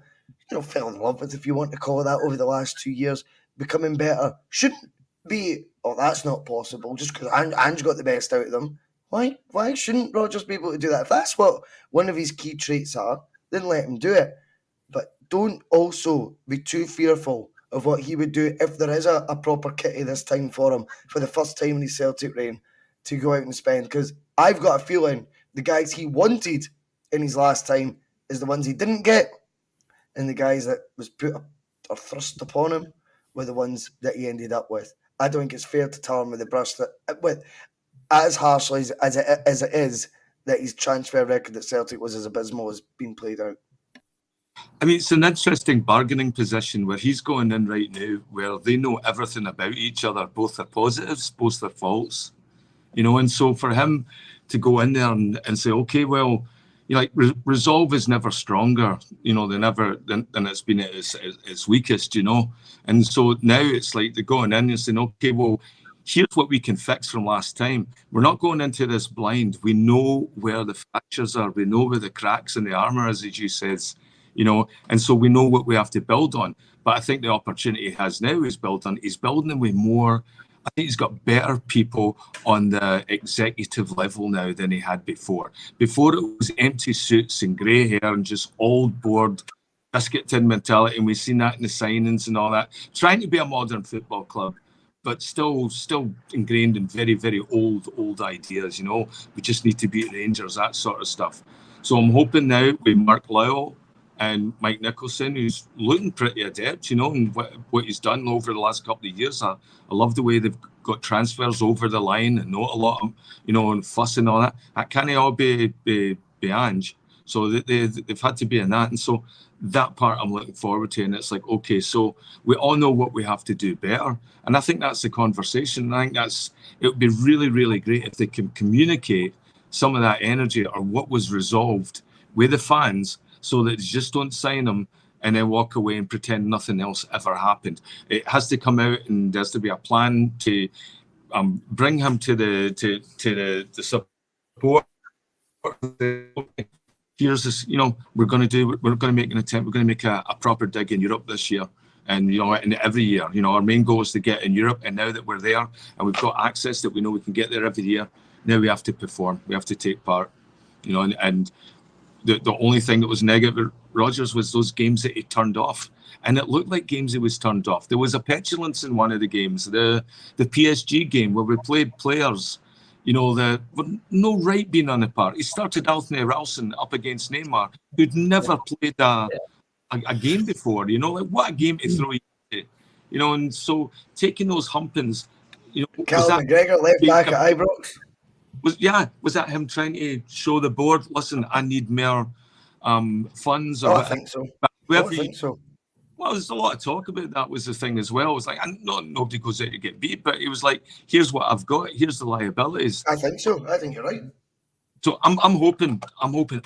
Speaker 1: fell in love with, if you want to call it that, over the last 2 years, becoming better, shouldn't be, that's not possible, just because Ange got the best out of them. Why shouldn't Rodgers be able to do that? If that's what one of his key traits are, then let him do it. But don't also be too fearful of what he would do if there is a proper kitty this time for him, for the first time in his Celtic reign, to go out and spend. Because I've got a feeling the guys he wanted in his last time is the ones he didn't get, and the guys that was put or thrust upon him were the ones that he ended up with. I don't think it's fair to tar him with the brush that, with as harshly as it is, that his transfer record at Celtic was as abysmal as being played out.
Speaker 2: I mean, it's an interesting bargaining position where he's going in right now, where they know everything about each other, both their positives, both their faults, and so for him to go in there and say, okay, well, resolve is never stronger, than it's been at its weakest, And so now it's like they're going in and saying, okay, well, here's what we can fix from last time. We're not going into this blind. We know where the fractures are. We know where the cracks in the armour is, as you says, and so we know what we have to build on. But I think the opportunity he has now is he's building them with more. I think he's got better people on the executive level now than he had before. Before it was empty suits and grey hair and just old bored biscuit tin mentality, and we've seen that in the signings and all that. Trying to be a modern football club, but still ingrained in very, very old ideas. You know, we just need to beat Rangers, that sort of stuff. So I'm hoping now with Mark Lowell and Mike Nicholson, who's looking pretty adept, you know, and what he's done over the last couple of years. I love the way they've got transfers over the line and not a lot of, you know, and fuss and all that. That can't all be Ange. So they've had to be in that. And so that part I'm looking forward to. And it's like, okay, so we all know what we have to do better. And I think that's the conversation. I think it would be really, really great if they can communicate some of that energy or what was resolved with the fans, so that they just don't sign them and then walk away and pretend nothing else ever happened. It has to come out, and there has to be a plan to bring him to the support. Here's this, you know, we're going to make an attempt. We're going to make a proper dig in Europe this year. And, you know, and every year, you know, our main goal is to get in Europe. And now that we're there and we've got access that we know we can get there every year, now we have to perform. We have to take part, you know, and the only thing that was negative with Rodgers was those games that he turned off. And it looked like games he was turned off. There was a petulance in one of the games, the PSG game, where we played players, you know, that with no right being on the part. He started Anthony Ralston up against Neymar, who'd never played a game before. You know, like, what a game to throw into, you know. And so taking those humpings, you know,
Speaker 1: Callum McGregor left back at Ibrox.
Speaker 2: Was that him trying to show the board, listen, I need more funds?
Speaker 1: I think so.
Speaker 2: I think so. Well, there's a lot of talk about that was the thing as well. It was like, nobody goes out to get beat, but it was like, here's what I've got, here's the liabilities.
Speaker 1: I think so. I think you're right.
Speaker 2: So I'm hoping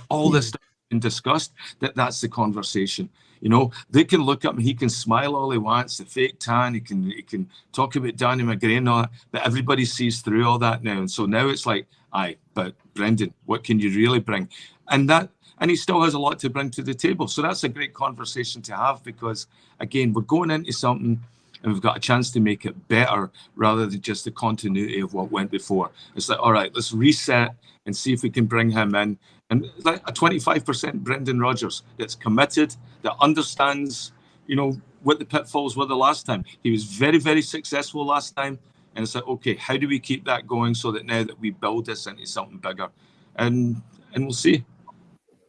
Speaker 2: all this stuff has been discussed, that's the conversation. You know, they can look up and he can smile all he wants, the fake tan, he can talk about Danny McGrain and all that, but everybody sees through all that now. And so now it's like, aye, but Brendan, what can you really bring? And he still has a lot to bring to the table. So that's a great conversation to have, because, again, we're going into something and we've got a chance to make it better rather than just the continuity of what went before. It's like, all right, let's reset and see if we can bring him in. And like a 25% Brendan Rodgers that's committed, that understands, you know, what the pitfalls were the last time. He was very, very successful last time. And it's like, okay, how do we keep that going so that now that we build this into something bigger? And we'll see.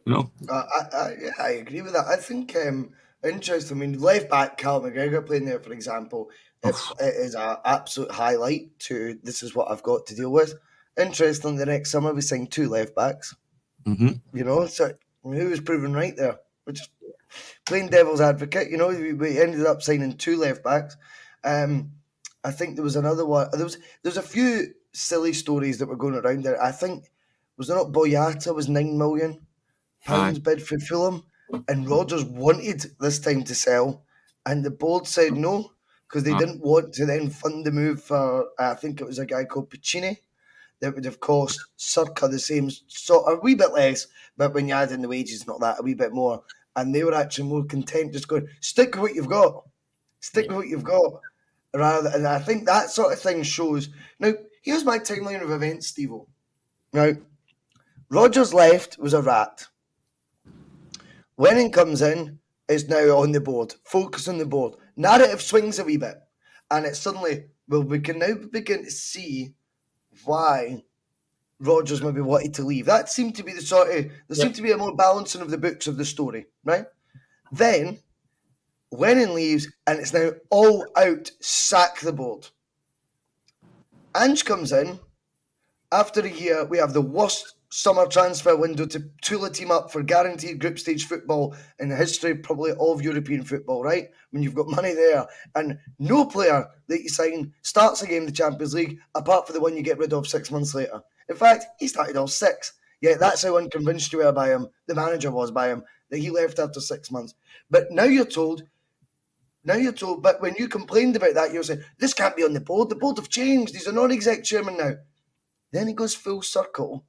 Speaker 2: You know?
Speaker 1: I agree with that. I think interesting. I mean, left back Callum McGregor playing there, for example, it is an absolute highlight to this is what I've got to deal with. Interesting, the next summer we signed 2 left backs.
Speaker 2: Mm-hmm.
Speaker 1: You know, so who was proven right there? We're just playing devil's advocate. You know, we ended up signing 2 left backs. I think there was another one. There's a few silly stories that were going around there. I think, was there not Boyata was £9 million bid for Fulham, and Rodgers wanted this time to sell, and the board said no because they didn't want to then fund the move for, I think it was a guy called Piccini, that would have cost circa the same, so a wee bit less, but when you add in the wages, not that, a wee bit more. And they were actually more content just going, stick with what you've got. Stick with what you've got. And I think that sort of thing shows. Now, here's my timeline of events, Steve-O. Now, Rodgers left, was a rat. Lennon comes in, is now on the board. Focus on the board. Narrative swings a wee bit. And it's suddenly, well, we can now begin to see why Rodgers maybe wanted to leave. That seemed to be the sort of, there seemed to be a more balancing of the books of the story, right? Then, Lennon leaves, and it's now all out, sack the board. Ange comes in. After a year, we have the worst summer transfer window to tool a team up for guaranteed group stage football in the history probably of European football, right? When you've got money there, and no player that you sign starts a game in the Champions League apart from the one you get rid of 6 months later. In fact, he started all 6. Yeah, that's how unconvinced you were by him, the manager was by him, that he left after 6 months. But now you're told, but when you complained about that, you're saying, this can't be on the board have changed, he's a non-exec chairman now. Then he goes full circle,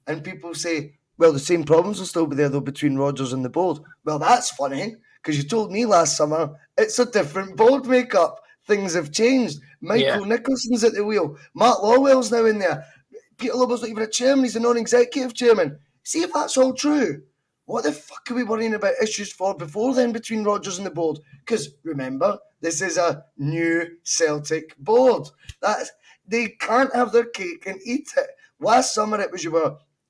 Speaker 1: and people say, well, the same problems will still be there, though, between Rodgers and the board. Well, that's funny, because you told me last summer it's a different board makeup. Things have changed. Michael Nicholson's at the wheel. Mark Lawwell's now in there. Peter Lobo's not even a chairman, he's a non-executive chairman. See if that's all true. What the fuck are we worrying about issues for before then between Rodgers and the board? Because remember, this is a new Celtic board. They can't have their cake and eat it. Last summer it was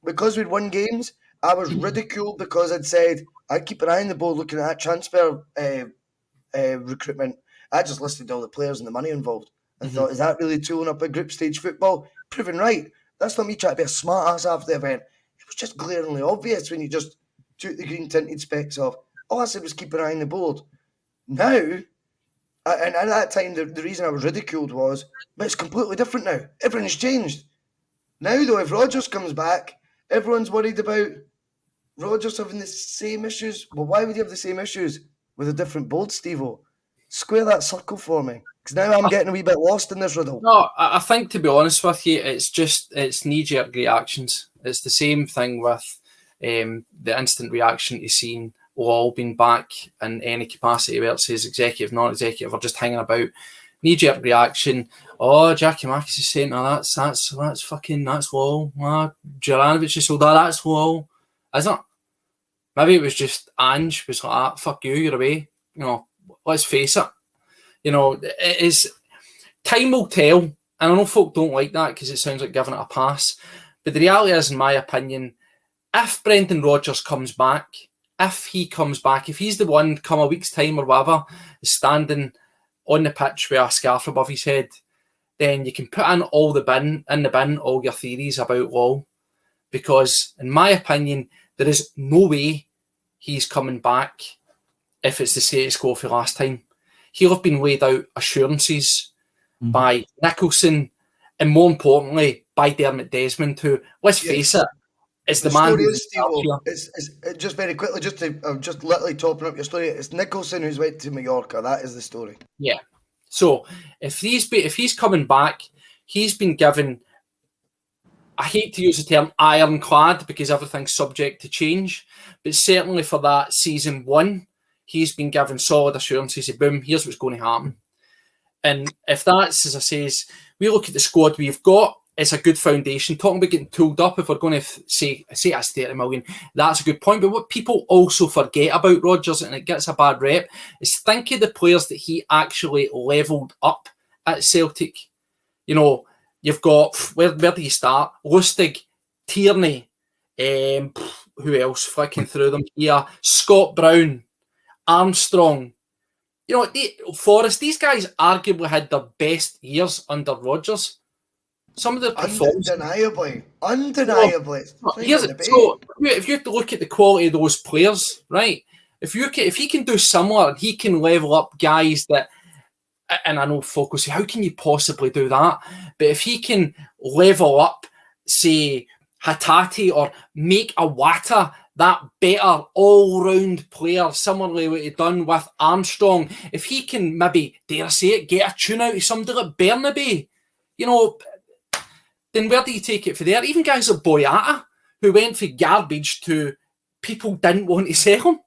Speaker 1: because we'd won games, I was ridiculed because I'd said I'd keep an eye on the board looking at that transfer recruitment. I just listed all the players and the money involved and thought, is that really tooling up a group stage football? Proven right. That's not me trying to be a smart ass after the event. It was just glaringly obvious when you just took the green tinted specs off. All I said was keep an eye on the board. Now, and at that time, the reason I was ridiculed was, but it's completely different now. Everything's changed. Now, though, if Rodgers comes back, everyone's worried about Rodgers having the same issues. Well, why would he have the same issues with a different board, Steve-O? Square that circle for me. Because now I'm getting a wee bit lost in this riddle.
Speaker 3: No, I think, to be honest with you, it's knee-jerk reactions. It's the same thing with the instant reaction to seeing Lol being back in any capacity, where it says executive, non-executive, or just hanging about. Knee-jerk reaction. Oh, Jackie Marcus is saying, oh, that's Lol. Juranovic is sold, that's Lol. Isn't it? Maybe it was just Ange was like, fuck you, you're away. You know, let's face it. You know, it is. Time will tell. And I know folk don't like that because it sounds like giving it a pass. But the reality is, in my opinion, if Brendan Rodgers comes back, if he's the one come a week's time or whatever, standing on the pitch with a scarf above his head, then you can put in all your theories about Lol. Because, in my opinion, there is no way he's coming back if it's the status quo for last time. He'll have been laid out assurances by Nicholson and, more importantly, by Dermot Desmond, who, let's face it, is the man.
Speaker 1: It's just very quickly, just literally topping up your story. It's Nicholson who's went to Mallorca. That is the story.
Speaker 3: Yeah. So if he's coming back, he's been given, I hate to use the term ironclad because everything's subject to change, but certainly for that season 1, he's been given solid assurances of, boom, here's what's going to happen. And if that's, as I says, we look at the squad we've got, it's a good foundation. Talking about getting tooled up, if we're going to say that's 30 million, that's a good point. But what people also forget about Rodgers, and it gets a bad rep, is think of the players that he actually levelled up at Celtic. You know, you've got, where do you start? Lustig, Tierney, who else? Flicking through them here. Scott Brown, Armstrong. You know, Forrest, these guys arguably had their best years under Rodgers. Some of the performances.
Speaker 1: Undeniably.
Speaker 3: So if you have to look at the quality of those players, right? If he can do similar, he can level up guys that, and I know folk will say, how can you possibly do that? But if he can level up, say, Hatate, or make Iwata that better all-round player, similarly what he done with Armstrong, if he can maybe, dare I say it, get a tune out of somebody like Bernabe, you know, then where do you take it for there? Even guys like Boyata, who went for garbage to people didn't want to sell him. I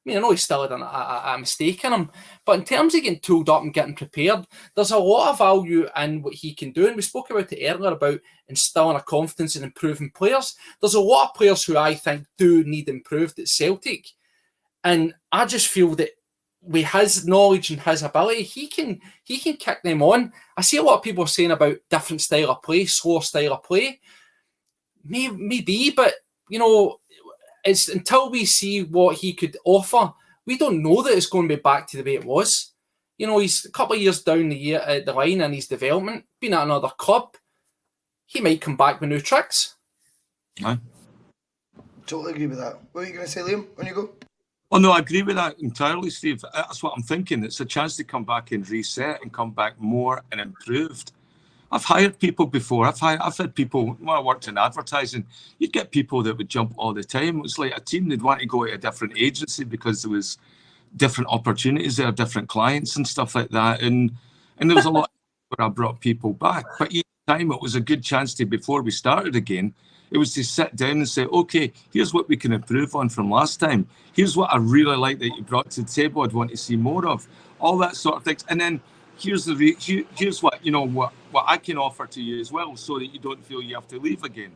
Speaker 3: mean, I know he still had a mistake in him, but in terms of getting tooled up and getting prepared, there's a lot of value in what he can do. And we spoke about it earlier about instilling a confidence in improving players. There's a lot of players who I think do need improved at Celtic. And I just feel that with his knowledge and his ability, he can kick them on. I see a lot of people saying about different style of play, slower style of play. Maybe, but, you know, it's until we see what he could offer, we don't know that it's going to be back to the way it was. You know, he's a couple of years down the line in his development, been at another club. He might come back with new tricks.
Speaker 2: Aye.
Speaker 1: Totally agree with that. What are you going to say, Liam, when you go?
Speaker 2: Oh, no, I agree with that entirely, Steve. That's what I'm thinking. It's a chance to come back and reset and come back more and improved. I've hired people before. I've had people, when I worked in advertising, you'd get people that would jump all the time. It was like a team, they'd want to go to a different agency because there was different opportunities there, different clients and stuff like that. And there was a lot where I brought people back. But each time it was a good chance to, before we started again, it was to sit down and say, okay, here's what we can improve on from last time. Here's what I really like that you brought to the table. I'd want to see more of. All that sort of things. And then here's what, you know, what I can offer to you as well, so that you don't feel you have to leave again.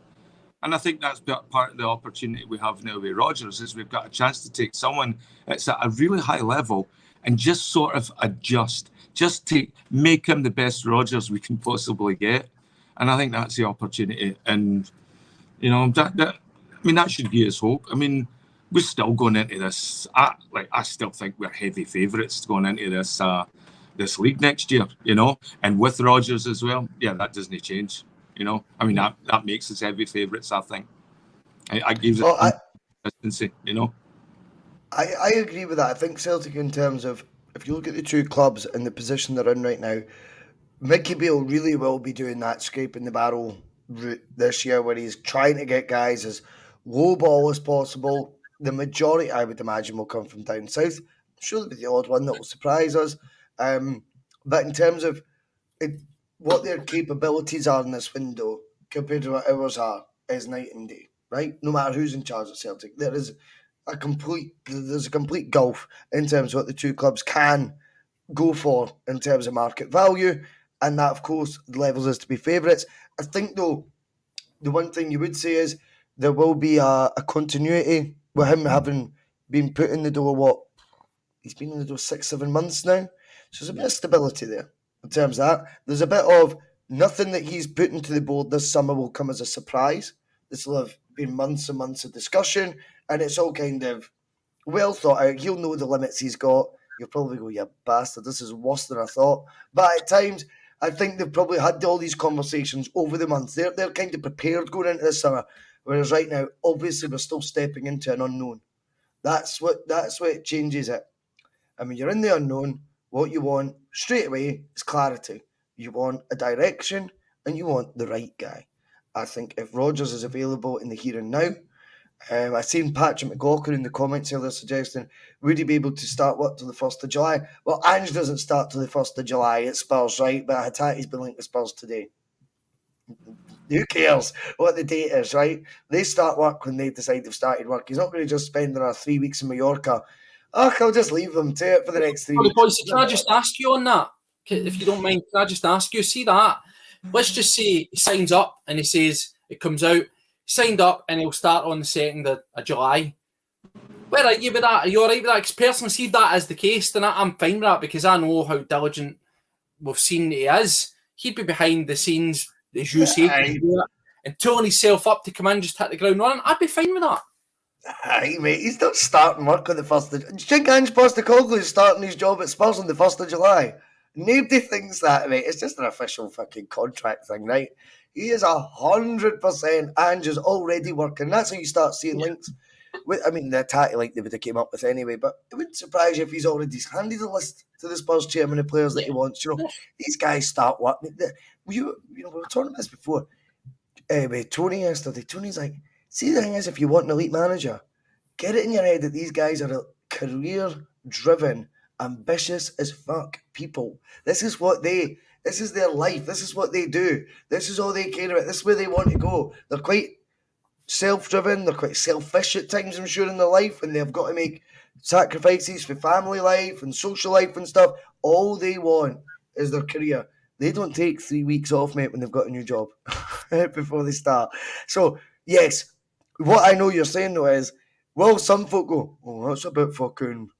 Speaker 2: And I think that's part of the opportunity we have now with Rodgers, is we've got a chance to take someone that's at a really high level and just sort of adjust, just to make him the best Rodgers we can possibly get. And I think that's the opportunity. And, you know, that should give us hope. I mean, we're still going into this. I still think we're heavy favourites going into this league next year, you know, and with Rodgers as well. Yeah, that doesn't change, you know. I mean, that makes us heavy favourites, I think. It gives us consistency, you know.
Speaker 1: I agree with that. I think Celtic, in terms of, if you look at the two clubs and the position they're in right now, Mickey Beale really will be doing that scraping the barrel route this year, where he's trying to get guys as low ball as possible. The majority, I would imagine, will come from down south. I'm sure there'll be the odd one that will surprise us. But in terms of what their capabilities are in this window compared to what ours are, is night and day, right? No matter who's in charge of Celtic, there's a complete gulf in terms of what the two clubs can go for in terms of market value, and that, of course, levels us to be favourites. I think, though, the one thing you would say is there will be a continuity with him having been put in the door. He's been in the door 6-7 months now, so there's a bit of stability there in terms of that. There's a bit of nothing that he's put into the board this summer will come as a surprise. This will have been months and months of discussion, and it's all kind of well thought out. He'll know the limits he's got. You'll probably go, "You bastard, this is worse than I thought." But at times, I think they've probably had all these conversations over the months. They're kind of prepared going into this summer. Whereas right now, obviously, we're still stepping into an unknown. That's what changes it. I mean, you're in the unknown. What you want straight away is clarity. You want a direction, and you want the right guy. I think if Rodgers is available in the here and now, I've seen Patrick McGougher in the comments earlier suggesting, would he be able to start work till the 1st of July? Well, Ange doesn't start till the 1st of July at Spurs, right? But Hatati's been linked to Spurs today. Who cares what the date is, right? They start work when they decide they've started work. He's not going to just spend another 3 weeks in Mallorca. I'll just leave them to it for the next 3 weeks.
Speaker 3: Bhoycie, can I just ask you on that? If you don't mind, can I just ask you? See that? Let's just say he signs up and he says it comes out. Signed up and he'll start on the 2nd of July. Where are you with that? Are you all right with that? Because personally, see if that is the case, then I'm fine with that, because I know how diligent we've seen he is. He'd be behind the scenes, as you say, and tooling himself up to come in, just hit the ground running. I'd be fine with that.
Speaker 1: Aye, mate, he's not starting work on the 1st of... Do you think Ange Postecoglou is starting his job at Spurs on the 1st of July? Nobody thinks that, mate. It's just an official fucking contract thing, right? He is 100%. Ange is already working. That's how you start seeing links. I mean, the Tati link they would have came up with anyway, but it wouldn't surprise you if he's already handed a list to the Spurs chairman of players that he wants. You know, these guys start working. We were talking about this before. With Tony yesterday. Tony's like, see, the thing is, if you want an elite manager, get it in your head that these guys are career-driven, ambitious as fuck people. This is their life. This is what they do. This is all they care about. This is where they want to go. They're quite self-driven. They're quite selfish at times, I'm sure, in their life, and they've got to make sacrifices for family life and social life and stuff. All they want is their career. They don't take 3 weeks off, mate, when they've got a new job before they start. So, yes, what I know you're saying, though, is, well, some folk go, oh, that's a bit fucking,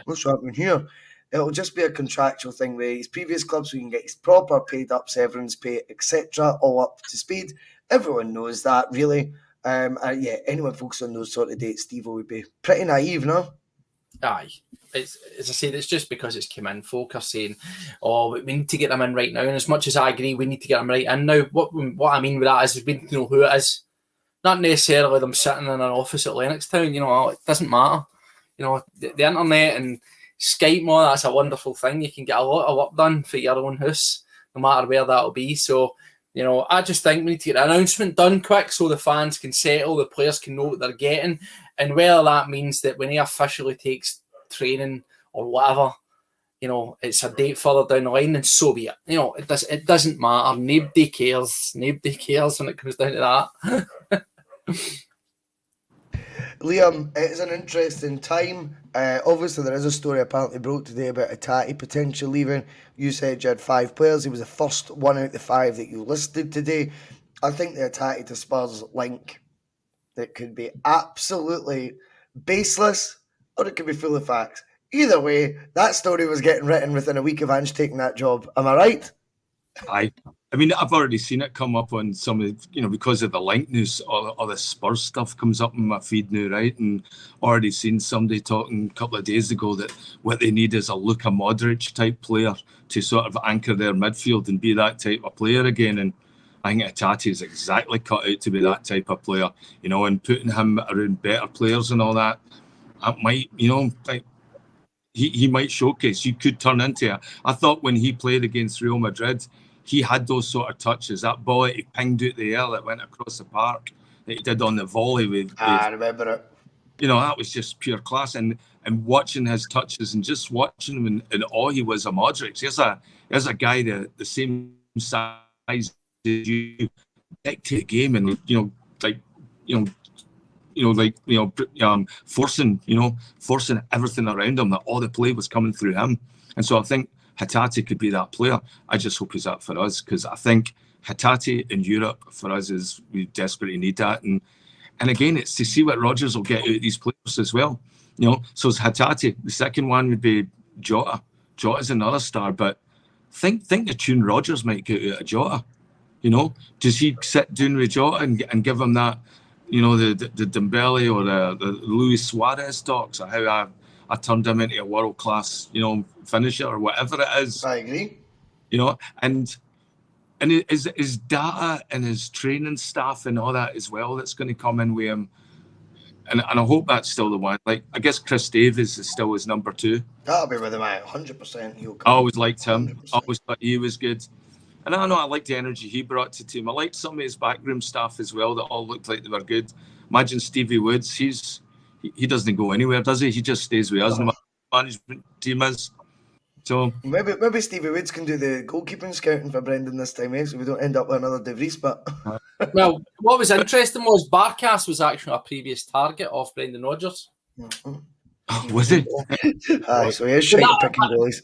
Speaker 1: what's happening here? It'll just be a contractual thing with his previous clubs, so he can get his proper paid up severance pay, etc., all up to speed. Everyone knows that, really. Anyone focused on those sort of dates, Steve would be pretty naive, no?
Speaker 3: Aye. It's, as I said, it's just because it's come in. Folk are saying, oh, we need to get them in right now. And as much as I agree, we need to get them right in now. What I mean with that is we need to know who it is. Not necessarily them sitting in an office at Lennoxtown. You know, it doesn't matter. You know, the internet and Skype and all that's a wonderful thing. You can get a lot of work done for your own house, no matter where that'll be. So, you know, I just think we need to get an announcement done quick so the fans can settle, the players can know what they're getting, and whether that means that when he officially takes training or whatever, you know, it's a date further down the line, and so be it. You know, it doesn't matter. Nobody cares. Nobody cares when it comes down to that.
Speaker 1: Liam, it's an interesting time. Obviously, there is a story apparently broke today about Atati potentially leaving. You said you had 5 players. He was the first one out of the 5 that you listed today. I think the Atati to Spurs link that could be absolutely baseless, or it could be full of facts. Either way, that story was getting written within a week of Ange taking that job. Am I right?
Speaker 2: I mean, I've already seen it come up on some of, because of the link news, all the Spurs stuff comes up in my feed now, right? And already seen somebody talking a couple of days ago that what they need is a Luka Modric type player to sort of anchor their midfield and be that type of player again. And I think Hatate is exactly cut out to be that type of player, and putting him around better players and all that. That might, like, he might showcase. You could turn into it. I thought when he played against Real Madrid, he had those sort of touches. That ball that he pinged out the air that went across the park that he did on the volley with
Speaker 1: I remember it.
Speaker 2: that was just pure class. And watching his touches and just watching him in awe he was of Modric. Here's a guy the same size as you, dictate game and forcing everything around him, that all the play was coming through him. And so I think Hatate could be that player. I just hope he's up for us, because I think Hatate in Europe for us is, we desperately need that. And again, it's to see what Rodgers will get out of these players as well. So it's Hatate. The second one would be Jota. Jota's another star, but think the tune Rodgers might get out of Jota. Does he sit down with Jota and give him that, the Dembele or the Luis Suarez talks, or how I turned him into a world-class, finisher or whatever it is.
Speaker 1: I agree.
Speaker 2: And his data and his training staff and all that as well that's going to come in with him. And I hope that's still the one. Like, I guess Chris Davies is still his number 2.
Speaker 1: That'll be with him, 100%.
Speaker 2: I always liked him.
Speaker 1: 100%.
Speaker 2: I always thought he was good. And I know I liked the energy he brought to the team. I liked some of his backroom staff as well that all looked like they were good. Imagine Stevie Woods. He doesn't go anywhere, does he? He just stays with us. And the management team is. So
Speaker 1: maybe Stevie Woods can do the goalkeeping scouting for Brendan this time, so we don't end up with another De Vries. But
Speaker 3: well, what was interesting was Barkas was actually a previous target of Brendan Rodgers.
Speaker 2: Was it?
Speaker 1: So he is shite at picking goalies.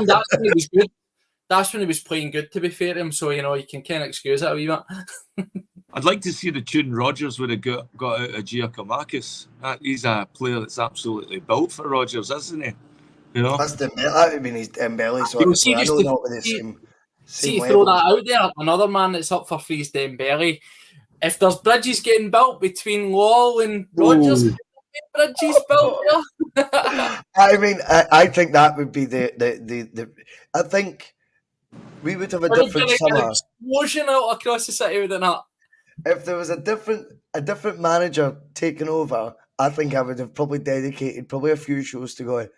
Speaker 3: That's when he was good. That's when he was playing good, to be fair to him. So, you can kind of excuse it a wee bit.
Speaker 2: I'd like to see the tune Rodgers would have got out of Giacomakis. He's a player that's absolutely built for Rodgers, isn't he?
Speaker 1: That's that would have been his Dembele sort of play. I know not with the same
Speaker 3: throw that out there. Another man that's up for free is Dembele. If there's bridges getting built between Lowell and Rodgers, bridges built there.
Speaker 1: I mean, I think that would be the I think we would have a different summer.
Speaker 3: Explosion out across the city with that.
Speaker 1: If there was a different manager taking over, I think I would have probably dedicated a few shows to going,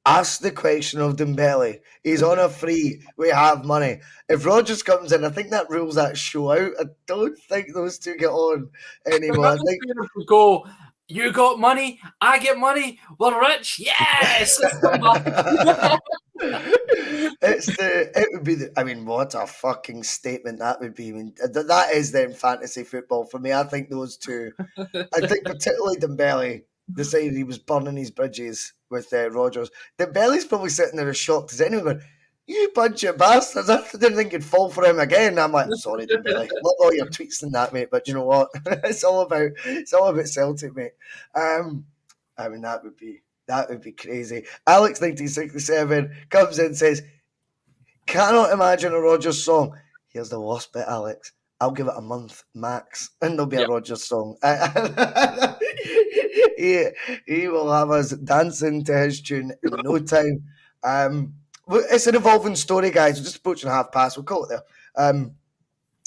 Speaker 1: ask the question of Dembele. He's on a free. We have money. If Rodgers comes in, I think that rules that show out. I don't think those two get on anymore. I think
Speaker 3: go. You got money. I get money. We're rich. Yes.
Speaker 1: It would be I mean, what a fucking statement that would be. I mean, that is then fantasy football for me. I think those two. I think particularly Dembele decided he was burning his bridges with Rodgers. Dembele's probably sitting there as shocked as anyone going, you bunch of bastards. I didn't think you'd fall for him again. I'm like, sorry, Dembele. Love all your tweets and that, mate. But you know what? It's all about Celtic, mate. I mean, that would be crazy. Alex 1967 comes in and says, cannot imagine a Rodgers song. Here's the worst bit, Alex. I'll give it a month max, and there'll be a Rodgers song. He will have us dancing to his tune in no time. It's an evolving story, guys. We're just approaching past. We'll call it there.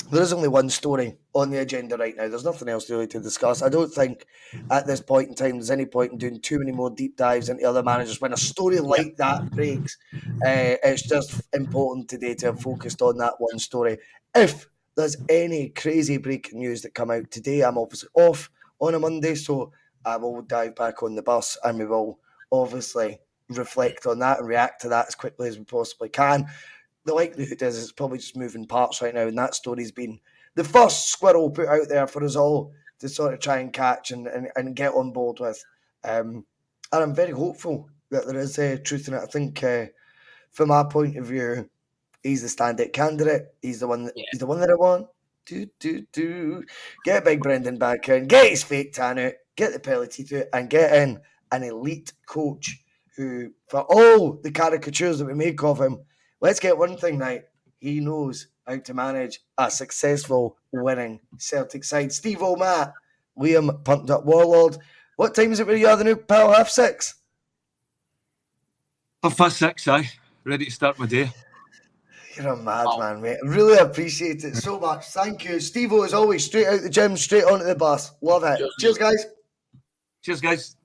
Speaker 1: There is only one story on the agenda right now. There's nothing else really to discuss. I don't think at this point in time there's any point in doing too many more deep dives into other managers. When a story like that breaks, it's just important today to have focused on that one story. If there's any crazy breaking news that come out today, I'm obviously off on a Monday, so I will dive back on the bus and we will obviously reflect on that and react to that as quickly as we possibly can. The likelihood is it's probably just moving parts right now, and that story's been the first squirrel put out there for us all to sort of try and catch and get on board with. And I'm very hopeful that there is truth in it. I think from our point of view, he's the standout candidate. He's the one that I want. Get Big Brendan back in, get his fake tan out, get the Pelletito out, and get in an elite coach who, for all the caricatures that we make of him, let's get one thing right. He knows how to manage a successful winning Celtic side. Steve O'Matt, Liam Pumped Up Warlord. What time is it where you are the new pal? 6:30?
Speaker 2: 6:30, aye. Ready to start my day.
Speaker 1: You're a madman, mate. I really appreciate it so much. Thank you. Steve-O, as always, straight out the gym, straight onto the bus. Love it. Cheers, guys.
Speaker 2: Cheers, guys.